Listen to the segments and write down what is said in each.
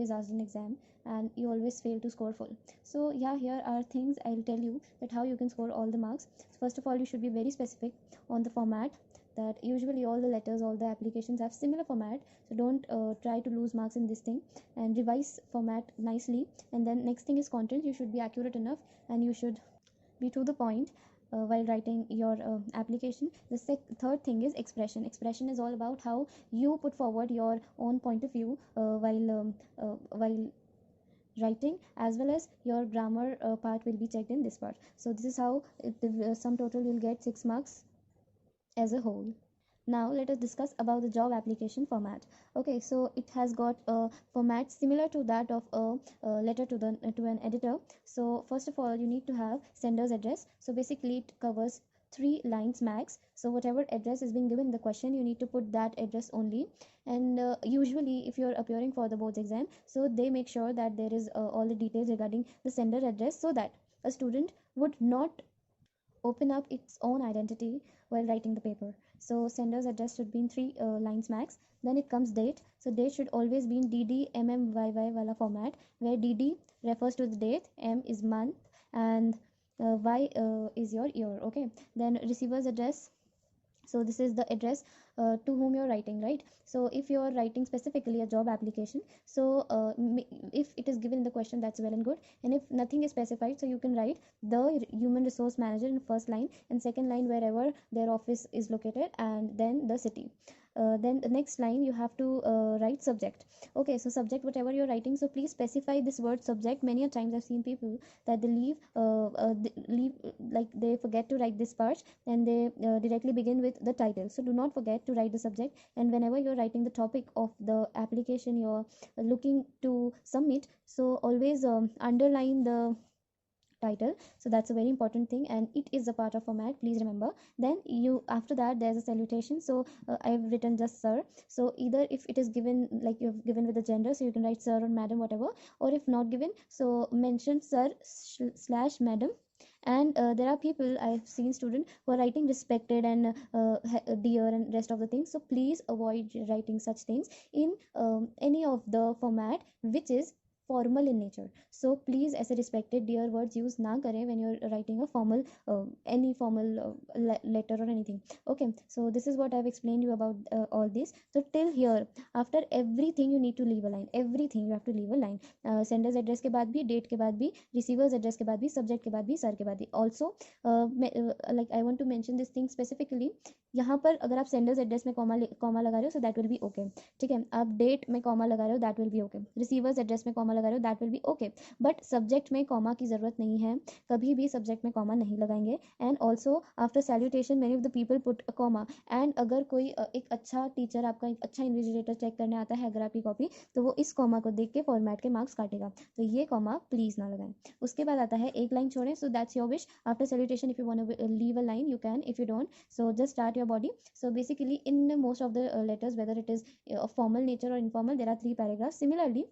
always asked in exam and you always fail to score full. So yeah, here are things I'll tell you that how you can score all the marks. First of all, you should be very specific on the format, that usually all the letters, all the applications have similar format, so don't try to lose marks in this thing, and revise format nicely. And then next thing is content. You should be accurate enough and you should be to the point while writing your application. The third thing is expression. Expression is all about how you put forward your own point of view while writing, as well as your grammar part will be checked in this part. So this is how the sum total you'll get 6 marks as a whole. Now let us discuss about the job application format. Okay, so it has got a format similar to that of a letter to an editor. So first of all, you need to have sender's address. So basically it covers 3 lines max. So whatever address is being given in the question, you need to put that address only. And usually if you're appearing for the boards exam, so they make sure that there is all the details regarding the sender address, so that a student would not open up its own identity while writing the paper. So sender's address should be in 3 lines max. Then it comes date. So date should always be in DD wala format, where DD refers to the date, M is month, and Y is your year. Okay. Then receiver's address. So this is the address to whom you're writing, right? So if you're writing specifically a job application, so if it is given in the question, that's well and good. And if nothing is specified, so you can write the human resource manager in first line, and second line wherever their office is located, and then the city. Then the next line you have to write subject. Okay, so subject whatever you're writing, so please specify this word subject. Many a times I've seen people that they leave like they forget to write this part, and they directly begin with the title. So do not forget to write the subject, and whenever you're writing the topic of the application you're looking to submit, so always underline the title. So that's a very important thing, and it is a part of format, please remember. Then you, after that, there's a salutation. So I've written just sir. So either if it is given, like you've given with the gender, so you can write sir or madam, whatever, or if not given, so mention sir slash madam. And there are people, I've seen students who are writing respected and dear and rest of the things. So please avoid writing such things in any of the format which is formal in nature. So please ऐसे respected dear words use ना करें when you're writing a formal any formal letter or anything. Okay, so this is what I've explained you about all this. So till here, after everything you need to leave a line. Everything you have to leave a line. Sender's address के बाद भी, date के बाद भी, receiver's address के बाद भी, subject के बाद भी, sir के बाद भी. Also like I want to mention this thing specifically. यहाँ पर अगर आप सेंडर्स एड्रेस में कॉमा लगा रहे हो, so that will be okay. ठीक है, आप डेट में कॉमा लगा रहे हो, that will be okay. Receiver's address में कॉमा लगा रहे हो, that will be okay. But subject में कॉमा की ज़रूरत नहीं है, कभी भी सब्जेक्ट में कॉमा नहीं लगाएंगे. And also after salutation many of the people put a comma. And अगर कोई एक अच्छा टीचर, आपका एक अच्छा इन्विजिलेटर चेक करने आता है अगर आपकी कॉपी, तो वो इस कॉमा को देख के फॉर्मेट के मार्क्स काटेगा. तो ये कॉमा प्लीज़ ना लगाएं. उसके बाद आता है एक लाइन छोड़ें. So that's your wish. After salutation if you want to leave a line you can, if you don't, so just start your body. So basically in most of the letters, whether it is of formal nature or informal, there are 3 paragraphs. Similarly,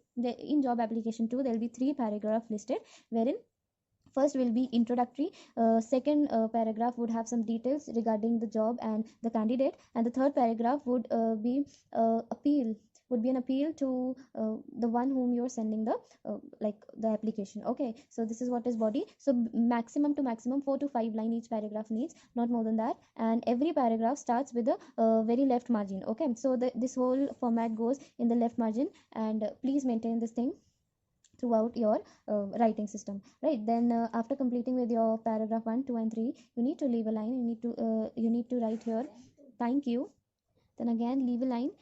in job application too, there will be 3 paragraphs listed, wherein first will be introductory, second paragraph would have some details regarding the job and the candidate, and the third paragraph would be an appeal to the one whom you're sending the like the application. Okay, so this is what is body. So maximum to maximum 4 to 5 line each paragraph needs, not more than that. And every paragraph starts with a very left margin. Okay, so this whole format goes in the left margin, and please maintain this thing throughout your writing system, right? Then after completing with your paragraph 1, 2 and 3, you need to leave a line. You need to write here thank you. Then again leave a line.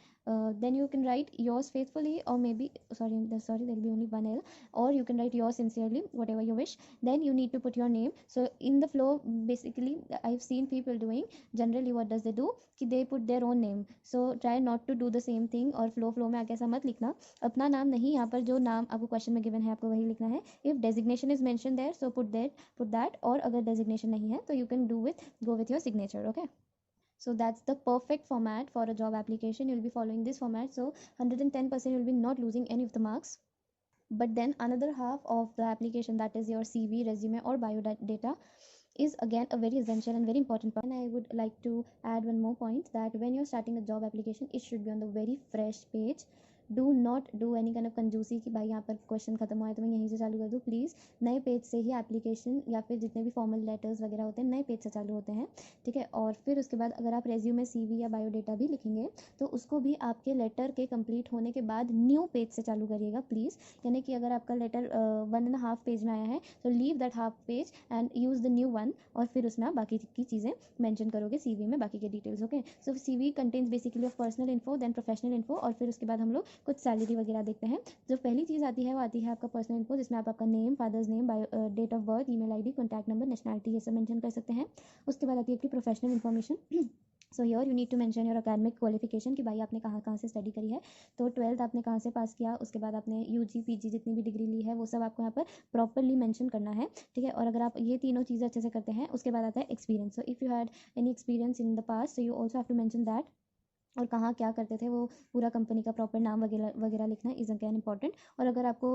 Then you can write yours faithfully, or maybe sorry there'll be only one L, or you can write yours sincerely, whatever you wish. Then you need to put your name. So in the flow, basically I've seen people doing, generally what does they do कि they put their own name. So try not to do the same thing, और flow में आके ऐसा मत लिखना. अपना नाम नहीं, यहाँ पर जो नाम आपको क्वेश्चन में गिवन है आपको वही लिखना है. If designation is mentioned there, so put that, और अगर designation नहीं है तो you can go with your signature. Okay, so that's the perfect format for a job application. You'll be following this format, so 110% you'll be not losing any of the marks. But then another half of the application, that is your CV, resume or bio data, is again a very essential and very important part. And I would like to add one more point, that when you're starting a job application, it should be on the very fresh page. Do not do any kind of कंजूसी कि भाई यहाँ पर question खत्म हुआ है तो मैं यहीं से चालू कर दूँ। प्लीज़ नए पेज से ही एप्लीकेशन या फिर जितने भी फॉर्मल लेटर्स वगैरह होते हैं नए पेज से चालू होते हैं, ठीक है। और फिर उसके बाद अगर आप रेज्यूमे, CV या बायोडेटा भी लिखेंगे तो उसको भी आपके लेटर के कंप्लीट होने के बाद न्यू पेज से चालू करिएगा प्लीज़। यानी कि अगर आपका लेटर 1.5 पेज में आया है तो leave that half page and use the new one, और फिर उसमें आप बाकी की चीज़ें मेंशन करोगे CV में, बाकी के details. Okay, so CV contains basically of personal info, then professional info, और फिर उसके बाद हम लोग कुछ सैलरी वगैरह देखते हैं। जो पहली चीज़ आती है वो आती है आपका पर्सनल इन्फो, जिसमें आप आपका name, father's name, date of birth, email ID, contact number, nationality, ये सब मेंशन कर सकते हैं। उसके बाद आती है आपकी professional information. So here you need to mention your academic qualification कि भाई आपने कहाँ कहाँ से स्टडी करी है। तो 12th आपने कहाँ से पास किया, उसके बाद आपने UG PG जितनी भी डिग्री ली है वो सब आपको यहाँ पर प्रॉपरली मेंशन करना है, ठीक है। और अगर आप ये तीनों चीज़ें अच्छे से करते हैं उसके बाद आता है experience. So if you had any experience in the past so you also have to mention that, और कहाँ क्या करते थे वो पूरा कंपनी का प्रॉपर नाम वगैरह वगैरह लिखना इज़ अगेन इंपॉर्टेंट। और अगर आपको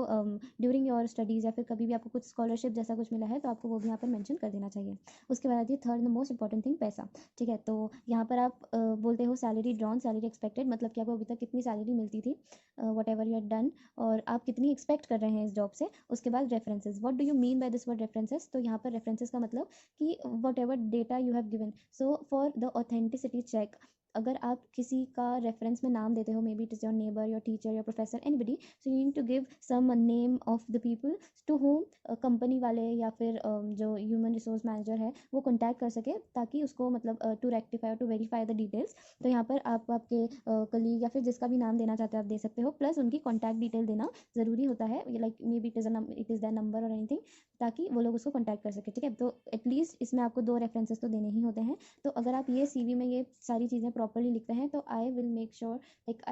ड्यूरिंग योर स्टडीज़ या फिर कभी भी आपको कुछ स्कॉलरशिप जैसा कुछ मिला है तो आपको वो भी यहाँ पर मेंशन कर देना चाहिए। उसके बाद आती है third the most important thing, पैसा, ठीक है। तो यहाँ पर आप बोलते हो सैलरी ड्रॉन, सैलरी एक्सपेक्टेड, मतलब कि आपको अभी तक कितनी सैलरी मिलती थी, what ever you had done, और आप कितनी एक्सपेक्ट कर रहे हैं इस जॉब से। उसके बाद references, what do you mean by this word references, तो यहाँ पर रेफरेंसेज का मतलब कि whatever data you have given. So for the authenticity check, अगर आप किसी का रेफरेंस में नाम देते हो, maybe it is your neighbour, your teacher, your professor, anybody, so you need to give some name of the people to whom company वाले या फिर जो ह्यूमन रिसोर्स मैनेजर है वो कॉन्टैक्ट कर सके, ताकि उसको मतलब to rectify to verify the details. तो यहाँ पर आप आपके कलीग या फिर जिसका भी नाम देना चाहते हो आप दे सकते हो, प्लस उनकी कॉन्टैक्ट डिटेल देना ज़रूरी होता है, like may be it is the number और एनीथिंग, ताकि वो लोग उसको कॉन्टैक्ट कर सके, ठीक है। तो एटलीस्ट इसमें आपको 2 रेफरेंसेस तो देने ही होते हैं। तो अगर आप ये CV में ये सारी चीज़ें प्रॉपरली लिखते हैं तो I will make sure, like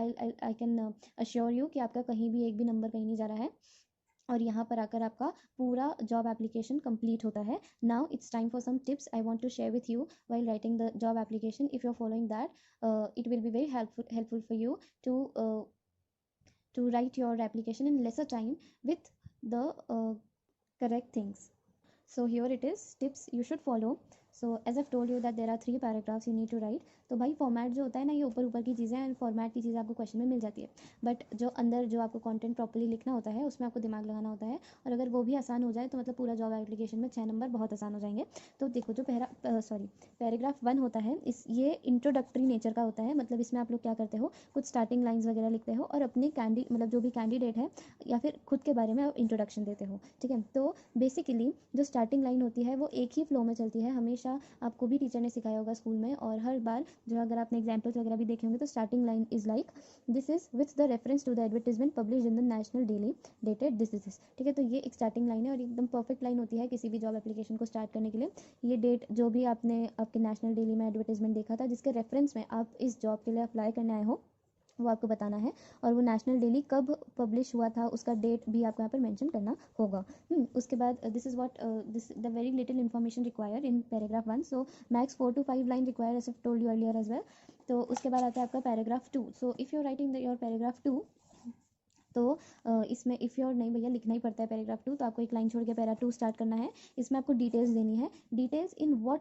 I can assure you कि आपका कहीं भी एक भी नंबर कहीं नहीं जा रहा है, और यहाँ पर आकर आपका पूरा जॉब एप्लीकेशन कंप्लीट होता है। Now it's time for some tips I want to share with you while writing the job application. If you are following that it will be very helpful for you to write your application in lesser time with the correct things. So here it is, tips you should follow. So as I've told you that there are 3 paragraphs you need to write. तो भाई format जो होता है ना, ये ऊपर ऊपर की चीज़ें हैं, फॉर्मेट की चीज़ें आपको क्वेश्चन में मिल जाती है, बट जो अंदर जो आपको कंटेंट प्रॉपर्ली लिखना होता है उसमें आपको दिमाग लगाना होता है, और अगर वो भी आसान हो जाए तो मतलब पूरा जॉब एप्लीकेशन में 6 नंबर बहुत आसान हो जाएंगे। तो देखो जो पैराग्राफ 1 होता है, इस ये इंट्रोडक्टरी नेचर का होता है, मतलब इसमें आप लोग क्या करते हो, कुछ स्टार्टिंग लाइन्स वगैरह लिखते हो और अपने मतलब जो भी कैंडिडेट है या फिर खुद के बारे में आप इंट्रोडक्शन देते हो, ठीक है। तो बेसिकली जो स्टार्टिंग लाइन होती है वो एक ही फ्लो में चलती है हमेशा, आपको भी टीचर ने सिखाया होगा स्कूल में, और हर बार जो अगर आपने एग्जाम्पल्स वगैरह भी देखे होंगे तो starting line is like this is with the reference to the advertisement publish in the national daily dated this is, ठीक है। तो ये एक स्टार्टिंग लाइन है और एकदम परफेक्ट लाइन होती है किसी भी जॉब एप्लीकेशन को स्टार्ट करने के लिए। ये डेट जो भी आपने आपके नेशनल डेली में एडवर्टीजमेंट देखा था जिसके रेफरेंस में आप इस जॉब के लिए अप्लाई करने आए हो वो आपको बताना है, और वो नेशनल डेली कब पब्लिश हुआ था उसका डेट भी आपको यहाँ पर मेंशन करना होगा। उसके बाद this is what this the very little information required in paragraph 1, so max 4 to 5 line require as I told you earlier as well. तो उसके बाद आता है आपका paragraph 2। So if you are writing your paragraph 2 तो इसमें if your नहीं भैया लिखना ही पड़ता है पैराग्राफ 2, तो आपको एक लाइन छोड़ के पैरा 2 स्टार्ट करना है। इसमें आपको डिटेल्स देनी है, डिटेल्स इन व्हाट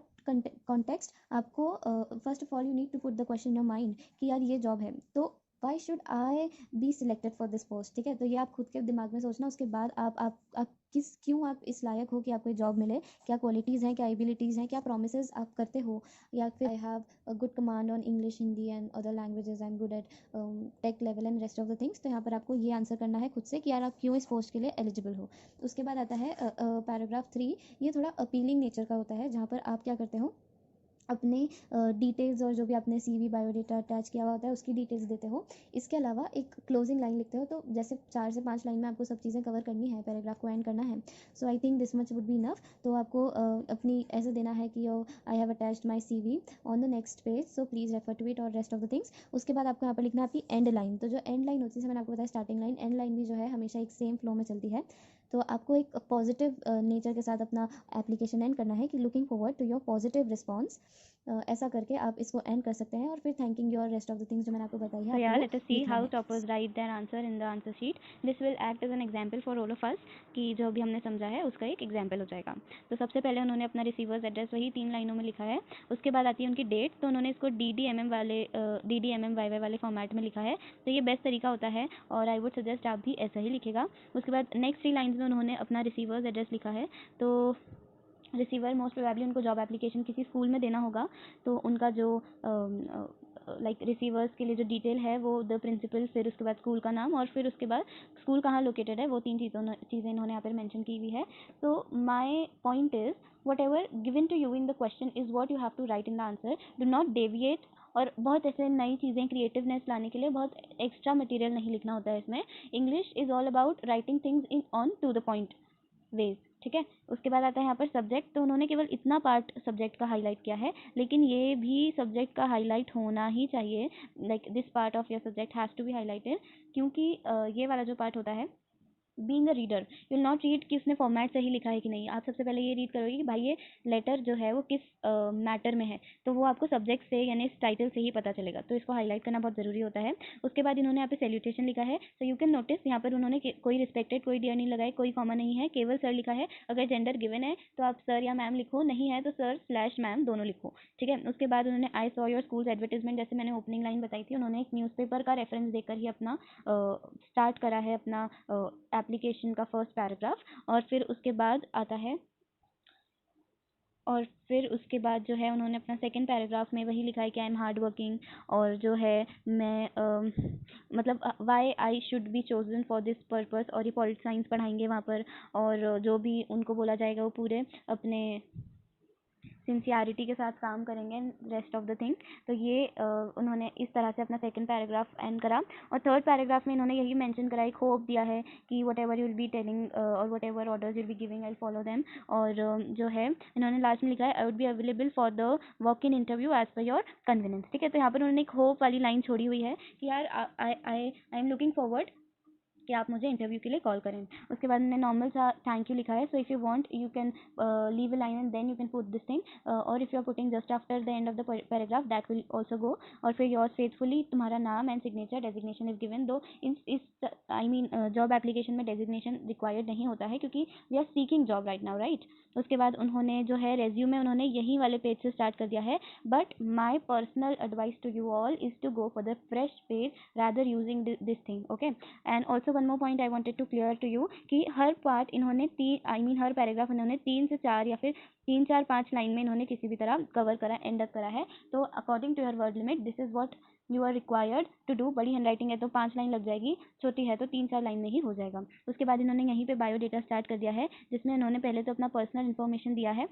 कॉन्टेक्स्ट। आपको first of all you need to put the question in your mind कि यार ये जॉब है तो why should I be selected for this post, ठीक है। तो ये आप खुद के दिमाग में सोचना, उसके बाद आप क्यों आप इस लायक हो कि आपको ये जॉब मिले, क्या क्वालिटीज़ हैं, क्या एबिलिटीज़ हैं, क्या प्रोमिस आप करते हो, या फिर I have a good command on English, Hindi and other languages, I am good at tech level and rest of the things. तो यहाँ पर आपको ये आंसर करना है खुद से कि यार आप क्यों इस पोस्ट के लिए एलिजिबल हो। उसके बाद आता है पैराग्राफ 3। ये थोड़ा अपीलिंग नेचर का होता है, जहाँ पर आप क्या करते हो, अपने डिटेल्स और जो भी आपने CV बायोडेटा अटैच किया हुआ होता है उसकी डिटेल्स देते हो। इसके अलावा एक क्लोजिंग लाइन लिखते हो, तो जैसे 4 से 5 लाइन में आपको सब चीज़ें कवर करनी है, पैराग्राफ को एंड करना है। So I think this much would be enough. तो आपको अपनी ऐसे देना है कि I have attached my CV on the next page, so please refer to it और रेस्ट ऑफ द थिंग्स। उसके बाद आपको यहाँ पर लिखना है आपकी एंड लाइन। तो जो एंड लाइन होती है, मैंने आपको बताया स्टार्टिंग लाइन, एंड लाइन भी जो है हमेशा एक सेम फ्लो में चलती है। तो आपको एक पॉजिटिव नेचर के साथ अपना एप्लीकेशन एंड करना है कि looking forward to your positive response ऐसा करके आप इसको एंड कर सकते हैं और फिर thanking your rest of the things जो मैंने आपको बताई है So yeah, आपको let us वो see लिखना how है। toppers write their answer in the answer sheet. This will act as an example for all of us कि जो भी हमने समझा है उसका एक एग्जाम्पल हो जाएगा। तो सबसे पहले उन्होंने अपना रिसीवर्स एड्रेस वही 3 लाइनों में लिखा है। उसके बाद आती है उनकी डेट, तो उन्होंने इसको DDMM वाले फॉर्मेट में लिखा है। तो ये बेस्ट तरीका होता है और आई वुड सजेस्ट आप भी ऐसा ही लिखेगा। उसके बाद नेक्स्ट 3 लाइन्स में उन्होंने अपना रिसीवर्स एड्रेस लिखा है। तो रिसीवर मोस्ट प्रोबेबली उनको जॉब एप्लीकेशन किसी स्कूल में देना होगा, तो उनका जो लाइक रिसीवर्स के लिए जो डिटेल है वो द प्रिंसिपल, फिर उसके बाद स्कूल का नाम और फिर उसके बाद स्कूल कहाँ लोकेटेड है, वो 3 चीज़ें इन्होंने यहाँ पर मेंशन की हुई है। तो my point is whatever given to you in the question is what you have to write in the answer. Do not deviate। और बहुत ऐसे नई चीज़ें क्रिएटिवनेस लाने के लिए बहुत एक्स्ट्रा मटेरियल नहीं लिखना होता है इसमें। English is all about writing things in on to the point ways, ठीक है। उसके बाद आता है यहाँ पर सब्जेक्ट, तो उन्होंने केवल इतना पार्ट सब्जेक्ट का हाईलाइट किया है, लेकिन ये भी सब्जेक्ट का हाईलाइट होना ही चाहिए। Like this part of your subject has to be highlighted, क्योंकि ये वाला जो पार्ट होता है being a reader you will not read कि उसने फॉर्मेट सही लिखा है कि नहीं। आप सबसे पहले ये रीड करोगे कि भाई ये लेटर जो है वो किस मैटर में है, तो वो आपको सब्जेक्ट से यानी इस टाइटल से ही पता चलेगा। तो इसको हाईलाइट करना बहुत ज़रूरी होता है। उसके बाद इन्होंने यहाँ पे सैल्यूटेशन लिखा है, सो यू कैन नोटिस यहाँ पर उन्होंने कोई रिस्पेक्टेड कोई डियर नहीं लगाए, कोई कॉमा नहीं है, केवल सर लिखा है। अगर जेंडर गिवन है तो आप सर या मैम लिखो, नहीं है तो सर स्लैश मैम दोनों लिखो, ठीक है। उसके बाद उन्होंने I saw your school advertisement, जैसे मैंने ओपनिंग लाइन बताई थी, उन्होंने एक न्यूज़पेपर का रेफरेंस देकर ही अपना स्टार्ट करा है अपना एप्लीकेशन का फर्स्ट पैराग्राफ। और फिर उसके बाद आता है और फिर उसके बाद जो है उन्होंने अपना सेकंड पैराग्राफ में वही लिखा है कि आई एम हार्ड वर्किंग, और जो है मैं मतलब why I should be chosen for this purpose, और ये पॉलिटिक्स साइंस पढ़ाएंगे वहाँ पर, और जो भी उनको बोला जाएगा वो पूरे अपने सिंसियरिटी के साथ काम करेंगे रेस्ट ऑफ द थिंग। तो ये उन्होंने इस तरह से अपना सेकंड पैराग्राफ एंड करा। और थर्ड पैराग्राफ में इन्होंने यही मेंशन करा, एक होप दिया है कि whatever you will be telling और whatever orders you will be giving I follow them. और जो है इन्होंने लास्ट में लिखा है I would be available for the walk in interview as per your convenience, ठीक है। तो यहाँ पर उन्होंने एक होप वाली लाइन छोड़ी हुई है कि यार आई एम लुकिंग फॉरवर्ड कि आप मुझे इंटरव्यू के लिए कॉल करें। उसके बाद मैंने नॉर्मल सा थैंक यू लिखा है, so if you want you can leave a line and then you can put this thing, और if you are putting just after the end of the paragraph that will also go. और फिर yours faithfully, तुम्हारा नाम and signature, designation is given, दो इस I mean job application में designation required नहीं होता है क्योंकि we are seeking job right now, right. उसके बाद उन्होंने जो है रेज्यूमे उन्होंने यही वाले पेज से स्टार्ट कर दिया है, but my personal advice to you all is to go for the fresh page rather using this thing, okay। and also one more point I wanted to clear to you कि हर part इन्होंने हर paragraph इन्होंने 3 से 4 या फिर 3 4 5 line में इन्होंने किसी भी तरह कवर करा, एंड अप करा है। तो according to your word limit this is what you are required to do. बड़ी हैंड राइटिंग है तो 5 लाइन लग जाएगी, छोटी है तो 3 4 लाइन में ही हो जाएगा। उसके बाद इन्होंने यहीं पे बायोडेटा स्टार्ट कर दिया है, जिसमें इन्होंने पहले तो अपना पर्सनल इन्फॉर्मेशन दिया है,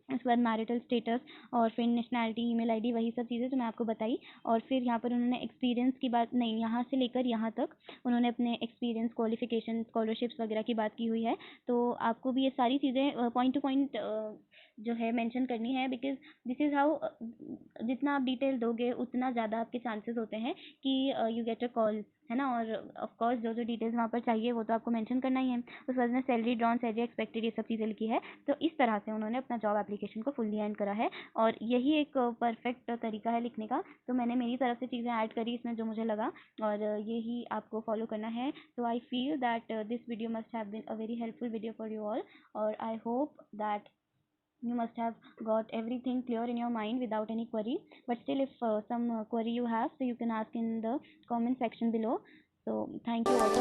उसके बाद मैरिटल स्टेटस और फिर नेशनैलिटी, ईमेल आईडी, वही सब चीज़ें जो मैं आपको बताई। और फिर यहाँ पर उन्होंने एक्सपीरियंस की बात नहीं, यहाँ से लेकर यहाँ तक उन्होंने अपने एक्सपीरियंस, क्वालिफिकेशन, स्कॉलरशिप्स वगैरह की बात की हुई है। तो आपको भी ये सारी चीज़ें पॉइंट टू पॉइंट जो है मेंशन करनी है, बिकॉज दिस इज़ हाउ जितना आप डिटेल दोगे उतना ज़्यादा आपके चांसेस होते हैं कि यू गेट अ कॉल, है ना। और ऑफ कोर्स जो जो डिटेल्स वहाँ पर चाहिए वो तो आपको मेंशन करना ही है। उस वजह से सैलरी ड्रॉन, सैलरी एक्सपेक्टेड, ये सब चीज़ें लिखी है। तो इस तरह से उन्होंने अपना जॉब एप्लीकेशन को फुल्ली एंड करा है, और यही एक परफेक्ट तरीका है लिखने का। तो मैंने मेरी तरफ से चीज़ें ऐड करी इसमें जो मुझे लगा, और यही आपको फॉलो करना है। तो I feel that this video must have been a very helpful video for you all, और I hope that you must have got everything clear in your mind without any query. But still, if some query you have, so you can ask in the comment section below. So thank you all.